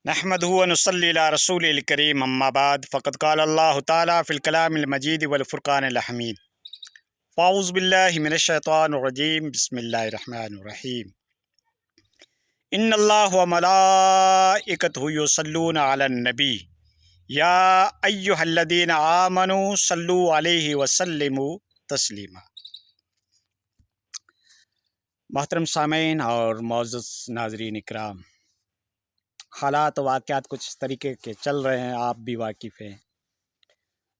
نحمدہ و نصلی علی رسول الکریم اما بعد فقد قال اللہ تعالیٰ فی الکلام المجید والفرقان الحمید فاعوذ باللہ من الشیطان الرجیم بسم اللہ الرحمن الرحیم ان اللہ و ملائکتہ یصلون علی النبی یا ایہا الذین آمنوا صلوا علیہ وسلموا تسلیما۔ محترم سامعین اور معزز ناظرین اکرام، حالات و واقعات کچھ اس طریقے کے چل رہے ہیں، آپ بھی واقف ہیں۔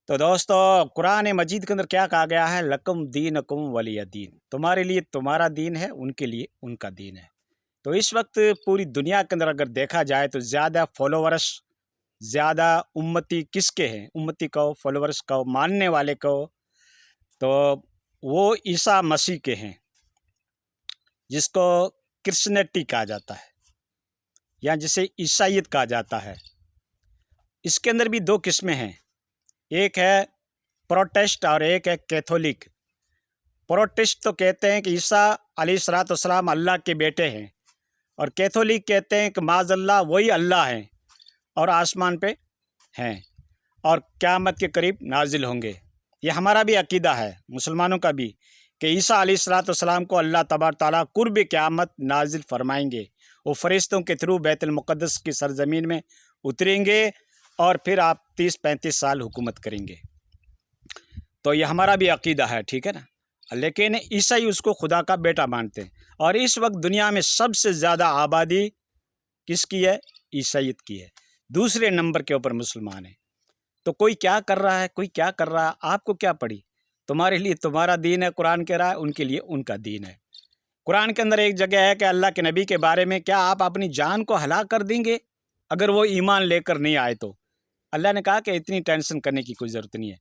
تو دوستو، قرآن مجید کے اندر کیا کہا گیا ہے؟ لکم دینکم ولی دین، تمہارے لیے تمہارا دین ہے، ان کے لیے ان کا دین ہے۔ تو اس وقت پوری دنیا کے اندر اگر دیکھا جائے تو زیادہ فالوورس، زیادہ امتی کس کے ہیں؟ امتی کو، فالوورس کو، ماننے والے کو، تو وہ عیسیٰ مسیح کے ہیں، جس کو کرسچنٹی کہا جاتا ہے یا جسے عیسائیت کہا جاتا ہے۔ اس کے اندر بھی دو قسمیں ہیں، ایک ہے پروٹسٹ اور ایک ہے کیتھولک۔ پروٹسٹ تو کہتے ہیں کہ عیسیٰ علیہ السلام اللہ کے بیٹے ہیں، اور کیتھولک کہتے ہیں کہ معاذ اللہ وہی اللہ ہیں اور آسمان پہ ہیں اور قیامت کے قریب نازل ہوں گے۔ یہ ہمارا بھی عقیدہ ہے، مسلمانوں کا بھی، کہ عیسیٰ علیہ السلام کو اللہ تبارک تعالیٰ قرب قیامت نازل فرمائیں گے۔ وہ فرشتوں کے تھرو بیت المقدس کی سرزمین میں اتریں گے اور پھر آپ 30-35 سال حکومت کریں گے۔ تو یہ ہمارا بھی عقیدہ ہے، ٹھیک ہے نا۔ لیکن عیسائی اس کو خدا کا بیٹا مانتے ہیں، اور اس وقت دنیا میں سب سے زیادہ آبادی کس کی ہے؟ عیسائیت کی ہے۔ دوسرے نمبر کے اوپر مسلمان ہیں۔ تو کوئی کیا کر رہا ہے، کوئی کیا کر رہا ہے، آپ کو کیا پڑی؟ تمہارے لیے تمہارا دین ہے، قرآن کہہ رہا ہے، ان کے لیے ان کا دین ہے۔ قرآن کے اندر ایک جگہ ہے کہ اللہ کے نبی کے بارے میں، کیا آپ اپنی جان کو ہلاک کر دیں گے اگر وہ ایمان لے کر نہیں آئے؟ تو اللہ نے کہا کہ اتنی ٹینشن کرنے کی کوئی ضرورت نہیں ہے۔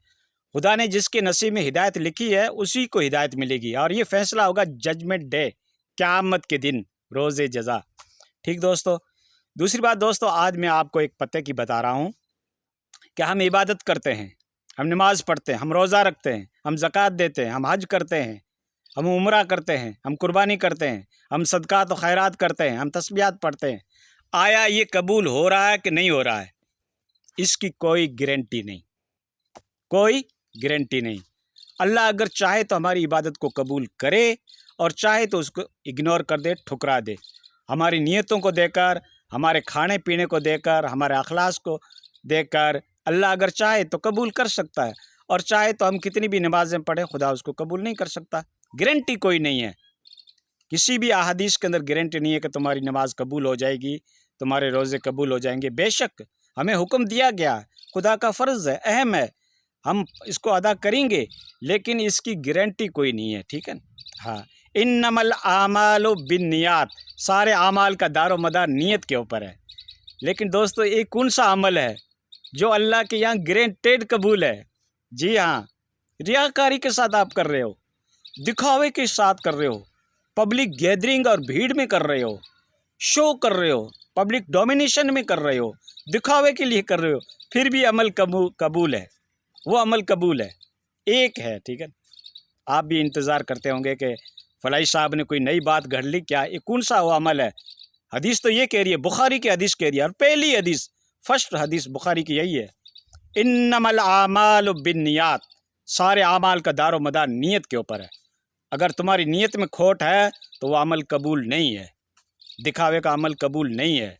خدا نے جس کے نصیب میں ہدایت لکھی ہے اسی کو ہدایت ملے گی، اور یہ فیصلہ ہوگا ججمنٹ ڈے، قیامت کے دن، روز جزا۔ ٹھیک دوستو۔ دوسری بات دوستو، آج میں آپ کو ایک پتے کی بتا رہا ہوں کہ ہم عبادت کرتے ہیں، ہم نماز پڑھتے ہیں، ہم روزہ رکھتے ہیں، ہم زکوٰۃ دیتے ہیں، ہم حج کرتے ہیں، ہم عمرہ کرتے ہیں، ہم قربانی کرتے ہیں، ہم صدقات و خیرات کرتے ہیں، ہم تسبیحات پڑھتے ہیں۔ آیا یہ قبول ہو رہا ہے کہ نہیں ہو رہا ہے؟ اس کی کوئی گارنٹی نہیں، کوئی گارنٹی نہیں۔ اللہ اگر چاہے تو ہماری عبادت کو قبول کرے، اور چاہے تو اس کو اگنور کر دے، ٹھکرا دے۔ ہماری نیتوں کو دے کر، ہمارے کھانے پینے کو دے کر، ہمارے اخلاق کو دے کر اللہ اگر چاہے تو قبول کر سکتا ہے، اور چاہے تو ہم کتنی بھی نمازیں پڑھیں، خدا اس کو قبول نہیں کر سکتا۔ گارنٹی کوئی نہیں ہے، کسی بھی احادیث کے اندر گارنٹی نہیں ہے کہ تمہاری نماز قبول ہو جائے گی، تمہارے روزے قبول ہو جائیں گے۔ بے شک ہمیں حکم دیا گیا، خدا کا فرض ہے، اہم ہے، ہم اس کو ادا کریں گے، لیکن اس کی گارنٹی کوئی نہیں ہے، ٹھیک ہے نا۔ ہاں، انما الاعمال بالنیات، سارے اعمال کا دار و مدار نیت کے اوپر ہے۔ لیکن دوستو، ایک کون سا عمل ہے جو اللہ کے یہاں گارنٹیڈ قبول ہے؟ جی ہاں، ریاکاری کے ساتھ آپ کر رہے ہو، دکھاوے کے ساتھ کر رہے ہو، پبلک گیدرنگ اور بھیڑ میں کر رہے ہو، شو کر رہے ہو، پبلک ڈومینیشن میں کر رہے ہو، دکھاوے کے لیے کر رہے ہو، پھر بھی عمل قبول ہے، وہ عمل قبول ہے، ایک ہے، ٹھیک ہے۔ آپ بھی انتظار کرتے ہوں گے کہ فلائی صاحب نے کوئی نئی بات گھڑ لی، کیا یہ کون سا وہ عمل ہے؟ حدیث تو یہ کہہ رہی ہے، بخاری کی حدیث کہہ رہی ہے، اور پہلی حدیث، فرسٹ حدیث بخاری کی یہی ہے، انما الاعمال بالنیات، سارے اعمال کا دار و مدار نیت کے اوپر ہے۔ اگر تمہاری نیت میں کھوٹ ہے تو وہ عمل قبول نہیں ہے، دکھاوے کا عمل قبول نہیں ہے،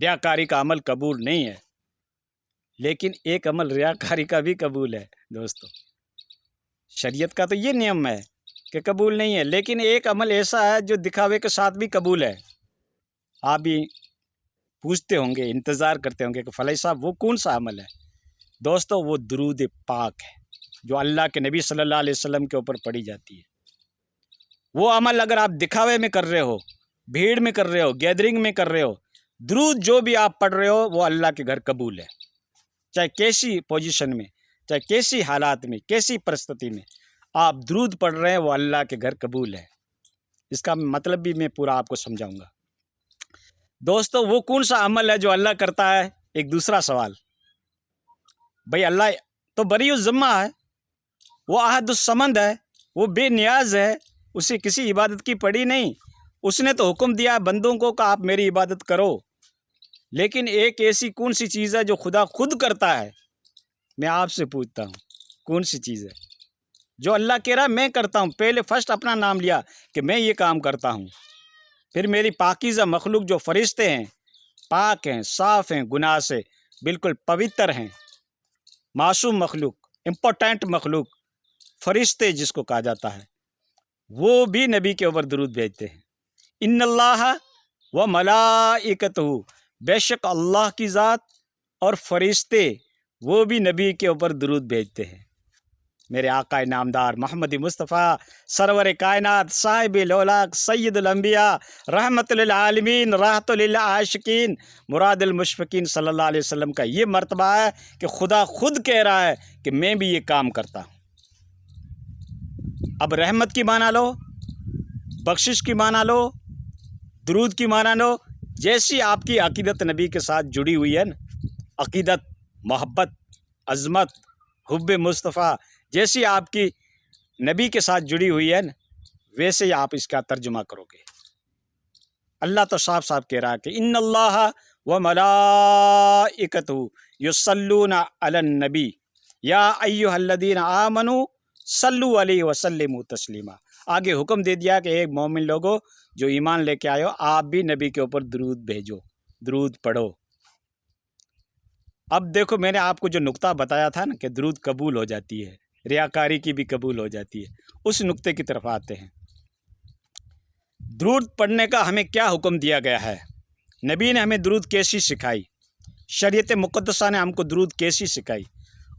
ریاکاری کا عمل قبول نہیں ہے۔ لیکن ایک عمل ریاکاری کا بھی قبول ہے دوستو، شریعت کا تو یہ نیم ہے کہ قبول نہیں ہے، لیکن ایک عمل ایسا ہے جو دکھاوے کے ساتھ بھی قبول ہے۔ آپ بھی پوچھتے ہوں گے، انتظار کرتے ہوں گے کہ فلائی صاحب وہ کون سا عمل ہے؟ دوستو، وہ درود پاک ہے جو اللہ کے نبی صلی اللہ علیہ وسلم کے اوپر پڑھی جاتی ہے۔ وہ عمل اگر آپ دکھاوے میں کر رہے ہو، بھیڑ میں کر رہے ہو، گیدرنگ میں کر رہے ہو، درود جو بھی آپ پڑھ رہے ہو وہ اللہ کے گھر قبول ہے، چاہے کیسی پوزیشن میں، چاہے کیسی حالات میں، کیسی پرستتی میں آپ درود پڑھ رہے ہیں، وہ اللہ کے گھر قبول ہے۔ اس کا مطلب بھی میں پورا آپ کو سمجھاؤں گا۔ دوستو، وہ کون سا عمل ہے جو اللہ کرتا ہے؟ ایک دوسرا سوال، بھئی اللہ تو بری الذمہ ہے، وہ احد الصمد ہے، وہ بے نیاز ہے، اسے کسی عبادت کی پڑی نہیں، اس نے تو حکم دیا بندوں کو کہ آپ میری عبادت کرو، لیکن ایک ایسی کون سی چیز ہے جو خدا خود کرتا ہے؟ میں آپ سے پوچھتا ہوں کون سی چیز ہے جو اللہ کہہ رہا ہے میں کرتا ہوں؟ پہلے فرسٹ اپنا نام لیا کہ میں یہ کام کرتا ہوں، پھر میری پاکیزہ مخلوق جو فرشتے ہیں، پاک ہیں، صاف ہیں، گناہ سے بالکل پوتر ہیں، معصوم مخلوق، امپورٹنٹ مخلوق، فرشتے جس کو کہا جاتا ہے، وہ بھی نبی کے اوپر درود بھیجتے ہیں۔ ان اللہ و ملائکتہ، بے شک اللہ کی ذات اور فرشتے وہ بھی نبی کے اوپر درود بھیجتے ہیں۔ میرے آقا نامدار محمد مصطفیٰ سرور کائنات صاحب لولاک سید الانبیاء رحمت للعالمین راحت للعاشقین مراد المشفقین صلی اللہ علیہ وسلم کا یہ مرتبہ ہے کہ خدا خود کہہ رہا ہے کہ میں بھی یہ کام کرتا ہوں۔ اب رحمت کی معنی لو، بخشش کی معنی لو، درود کی معنی لو، جیسی آپ کی عقیدت نبی کے ساتھ جڑی ہوئی ہے نا، عقیدت، محبت، عظمت، حب مصطفیٰ جیسی آپ کی نبی کے ساتھ جڑی ہوئی ہے نا، ویسے ہی آپ اس کا ترجمہ کرو گے۔ اللہ تو صاف صاف کہہ رہا ہے کہ ان اللہ و ملائکتہ یصلون علی النبی یا ایھا الذین آمنوا صلوا علیہ وسلموا تسلیما۔ آگے حکم دے دیا کہ ایک مومن لوگوں جو ایمان لے کے آئے ہو، آپ بھی نبی کے اوپر درود بھیجو، درود پڑھو۔ اب دیکھو میں نے آپ کو جو نقطہ بتایا تھا نا کہ درود قبول ہو جاتی ہے، ریاکاری کی بھی قبول ہو جاتی ہے، اس نقطے کی طرف آتے ہیں۔ درود پڑھنے کا ہمیں کیا حکم دیا گیا ہے؟ نبی نے ہمیں درود کیسی سکھائی؟ شریعت مقدسہ نے ہم کو درود کیسی سکھائی؟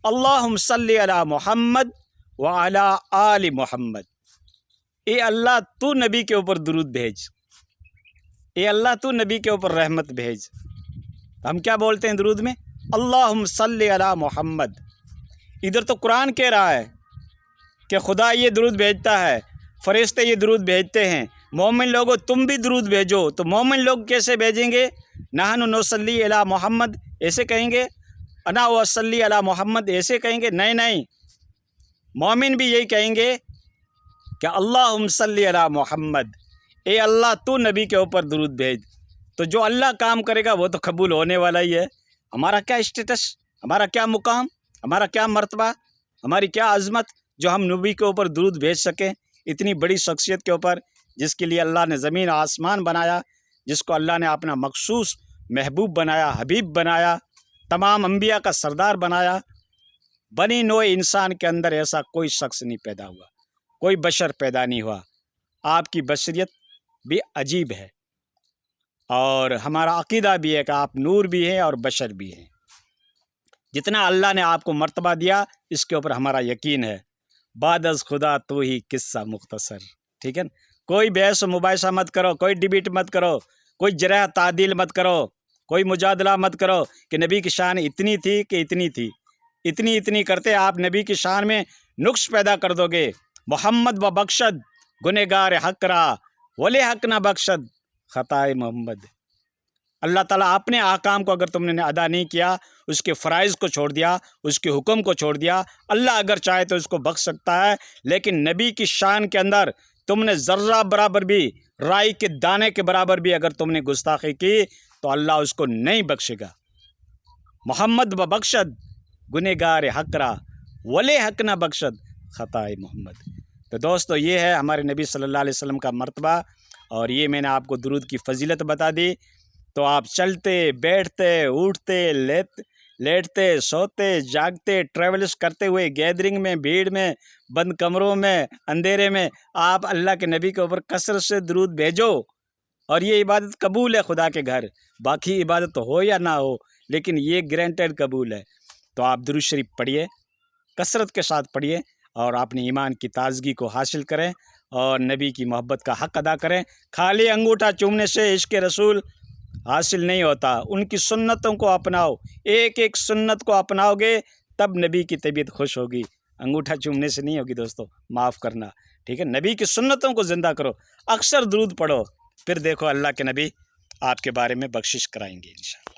اللہم صلی علی محمد وعلی آل محمد۔ اے اللہ تو نبی کے اوپر درود بھیج، اے اللہ تو نبی کے اوپر رحمت بھیج۔ ہم کیا بولتے ہیں درود میں؟ اللہم صلی علی محمد۔ ادھر تو قرآن کہہ رہا ہے کہ خدا یہ درود بھیجتا ہے، فرشتے یہ درود بھیجتے ہیں، مومن لوگوں تم بھی درود بھیجو۔ تو مومن لوگ کیسے بھیجیں گے؟ نحن نصلی علی محمد ایسے کہیں گے، انا وصلی علی محمد ایسے کہیں گے؟ نہیں، مومن بھی یہی کہیں گے کہ اللہم صلی علی محمد، اے اللہ تو نبی کے اوپر درود بھیج۔ تو جو اللہ کام کرے گا وہ تو قبول ہونے والا ہی ہے۔ ہمارا کیا اسٹیٹس، ہمارا کیا مقام، ہمارا کیا مرتبہ، ہماری کیا عظمت جو ہم نبی کے اوپر درود بھیج سکیں، اتنی بڑی شخصیت کے اوپر جس کے لیے اللہ نے زمین آسمان بنایا، جس کو اللہ نے اپنا مخصوص محبوب بنایا، حبیب بنایا، تمام انبیاء کا سردار بنایا۔ بنی نوع انسان کے اندر ایسا کوئی شخص نہیں پیدا ہوا، کوئی بشر پیدا نہیں ہوا۔ آپ کی بشریت بھی عجیب ہے، اور ہمارا عقیدہ بھی ہے کہ آپ نور بھی ہیں اور بشر بھی ہیں۔ جتنا اللہ نے آپ کو مرتبہ دیا اس کے اوپر ہمارا یقین ہے۔ بعد از خدا تو ہی قصہ مختصر، ٹھیک ہے نا؟ کوئی بحث و مباحثہ مت کرو، کوئی ڈیبیٹ مت کرو، کوئی جرح تعدیل مت کرو، کوئی مجادلہ مت کرو کہ نبی کی شان اتنی تھی کہ اتنی تھی، اتنی کرتے آپ نبی کی شان میں نقص پیدا کر دو گے۔ محمد و بخشد گنہگار حق را، ولی حق نہ بخشد خطائے محمد۔ اللہ تعالیٰ اپنے احکام کو اگر تم نے ادا نہیں کیا، اس کے فرائض کو چھوڑ دیا، اس کے حکم کو چھوڑ دیا، اللہ اگر چاہے تو اس کو بخش سکتا ہے، لیکن نبی کی شان کے اندر تم نے ذرہ برابر بھی، رائی کے دانے کے برابر بھی اگر تم نے گستاخی کی تو اللہ اس کو نہیں بخشے گا۔ محمد و بخشد گنہگار حق را، ولی حق نہ بخشد خطائے محمد۔ تو دوستو یہ ہے ہمارے نبی صلی اللہ علیہ وسلم کا مرتبہ، اور یہ میں نے آپ کو درود کی فضیلت بتا دی۔ تو آپ چلتے، بیٹھتے، اٹھتے، لیٹتے، سوتے، جاگتے، ٹریولس کرتے ہوئے، گیدرنگ میں، بھیڑ میں، بند کمروں میں، اندھیرے میں، آپ اللہ کے نبی کے اوپر کثرت سے درود بھیجو، اور یہ عبادت قبول ہے خدا کے گھر۔ باقی عبادت ہو یا نہ ہو، لیکن یہ گرانٹیڈ قبول ہے۔ تو آپ درود شریف پڑھیے، کثرت کے ساتھ پڑھیے، اور اپنے ایمان کی تازگی کو حاصل کریں اور نبی کی محبت کا حق ادا کریں۔ خالی انگوٹھا چومنے سے عشق رسول حاصل نہیں ہوتا، ان کی سنتوں کو اپناؤ، ایک ایک سنت کو اپناؤ گے تب نبی کی طبیعت خوش ہوگی، انگوٹھا چومنے سے نہیں ہوگی دوستو، معاف کرنا، ٹھیک ہے؟ نبی کی سنتوں کو زندہ کرو، اکثر درود پڑھو، پھر دیکھو اللہ کے نبی آپ کے بارے میں بخشش کرائیں گے انشاءاللہ۔